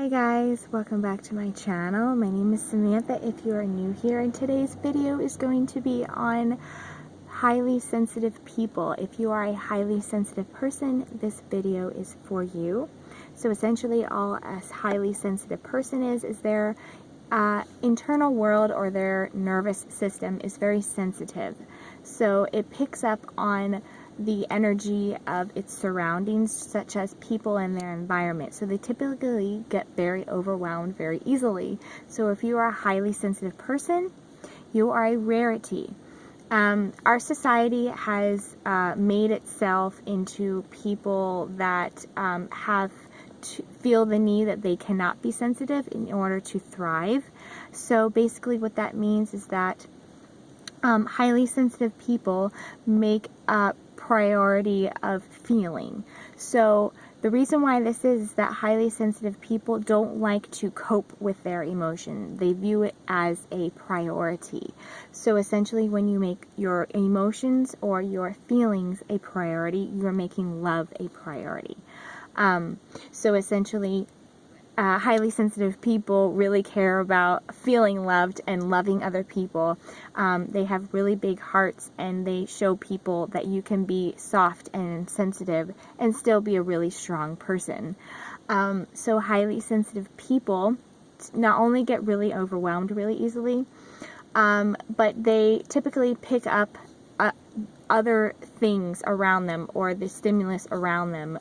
Hi guys, welcome back to my channel. My name is Samantha if you are new here, and today's video is going to be on highly sensitive people. If you are a highly sensitive person, this video is for you. So essentially all a highly sensitive person is their internal world or their nervous system is very sensitive. So it picks up on the energy of its surroundings, such as people and their environment. So they typically get very overwhelmed very easily. So if you are a highly sensitive person, you are a rarity. Our society has made itself into people that have to feel the need that they cannot be sensitive in order to thrive. So basically what that means is that highly sensitive people make a priority of feeling. So the reason why this is that highly sensitive people don't like to cope with their emotion. They view it as a priority. So essentially when you make your emotions or your feelings a priority, you're making love a priority. So essentially highly sensitive people really care about feeling loved and loving other people. They have really big hearts, and they show people that you can be soft and sensitive and still be a really strong person. So highly sensitive people not only get really overwhelmed really easily, but they typically pick up other things around them or the stimulus around them.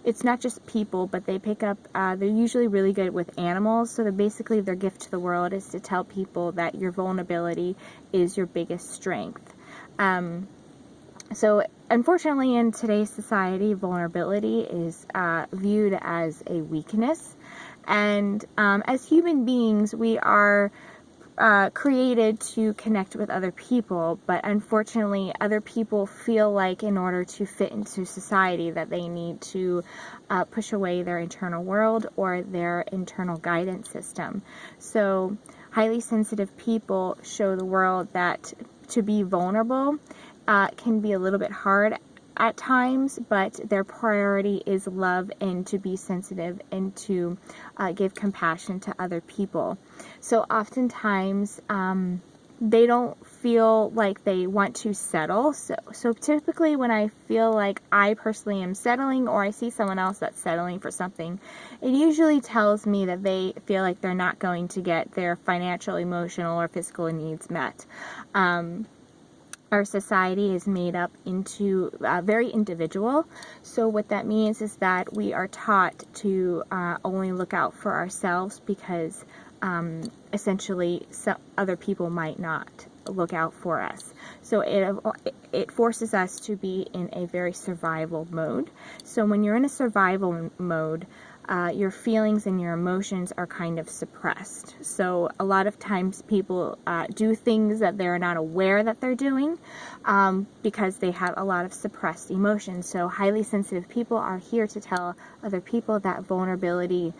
It's not just people, but they pick up, they're usually really good with animals, so basically their gift to the world is to tell people that your vulnerability is your biggest strength. So unfortunately in today's society, vulnerability is viewed as a weakness, and as human beings we are created to connect with other people, but unfortunately other people feel like in order to fit into society that they need to push away their internal world or their internal guidance system. So highly sensitive people show the world that to be vulnerable can be a little bit hard at times, but their priority is love and to be sensitive and to give compassion to other people. So oftentimes they don't feel like they want to settle. So typically when I feel like I personally am settling, or I see someone else that's settling for something, it usually tells me that they feel like they're not going to get their financial, emotional, or physical needs met. Our society is made up into very individual. So what that means is that we are taught to only look out for ourselves because essentially other people might not look out for us. So it forces us to be in a very survival mode. So when you're in a survival mode, your feelings and your emotions are kind of suppressed. So a lot of times people do things that they're not aware that they're doing because they have a lot of suppressed emotions. So highly sensitive people are here to tell other people that vulnerability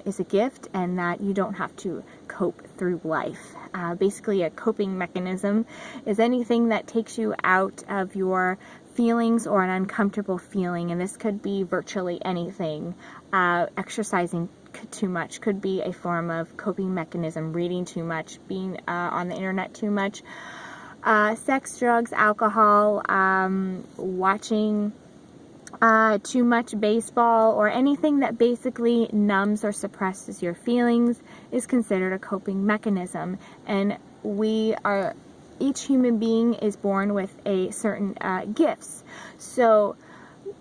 is a gift and that you don't have to cope through life. Basically a coping mechanism is anything that takes you out of your feelings or an uncomfortable feeling, and this could be virtually anything. Exercising too much could be a form of coping mechanism, reading too much, being on the internet too much, sex, drugs, alcohol, watching too much baseball, or anything that basically numbs or suppresses your feelings is considered a coping mechanism. And each human being is born with a certain gifts. So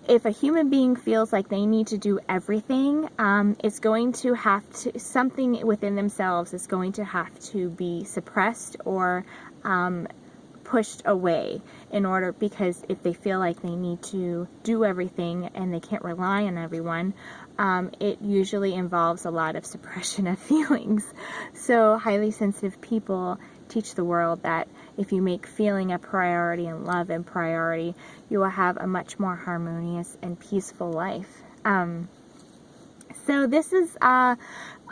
if a human being feels like they need to do everything, it's going to have to, something within themselves is going to have to be suppressed or pushed away in order, because if they feel like they need to do everything and they can't rely on everyone, it usually involves a lot of suppression of feelings. So highly sensitive people teach the world that if you make feeling a priority and love a priority, you will have a much more harmonious and peaceful life. So this is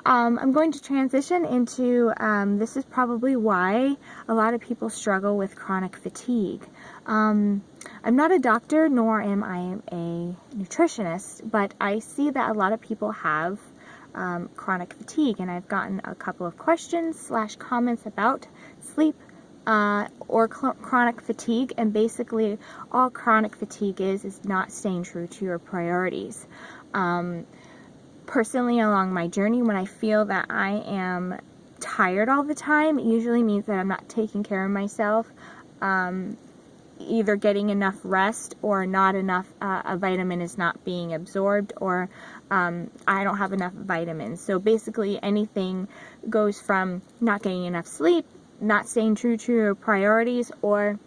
I'm going to transition into, this is probably why a lot of people struggle with chronic fatigue. I'm not a doctor, nor am I a nutritionist, but I see that a lot of people have chronic fatigue, and I've gotten a couple of questions / comments about sleep or chronic fatigue, and basically all chronic fatigue is not staying true to your priorities. Personally, along my journey, when I feel that I am tired all the time, it usually means that I'm not taking care of myself, either getting enough rest or not enough, a vitamin is not being absorbed, or I don't have enough vitamins. So basically anything goes from not getting enough sleep, not staying true to your priorities, or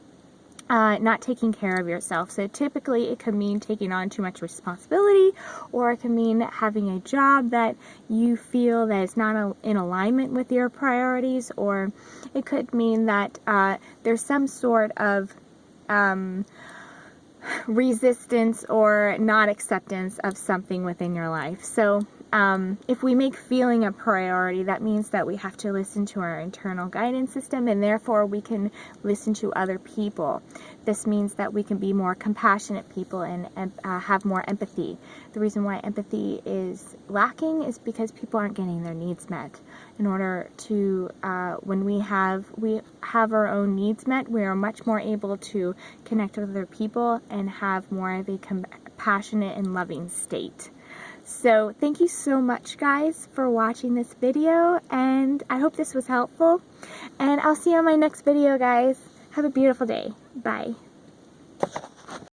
not taking care of yourself. So typically it could mean taking on too much responsibility, or it can mean having a job that you feel that is not in alignment with your priorities, or it could mean that there's some sort of resistance or not acceptance of something within your life. So if we make feeling a priority, that means that we have to listen to our internal guidance system, and therefore we can listen to other people. This means that we can be more compassionate people and have more empathy. The reason why empathy is lacking is because people aren't getting their needs met. In order to, when we have our own needs met, we are much more able to connect with other people and have more of a compassionate and loving state. So thank you so much, guys, for watching this video, and I hope this was helpful, and I'll see you on my next video, guys. Have a beautiful day. Bye.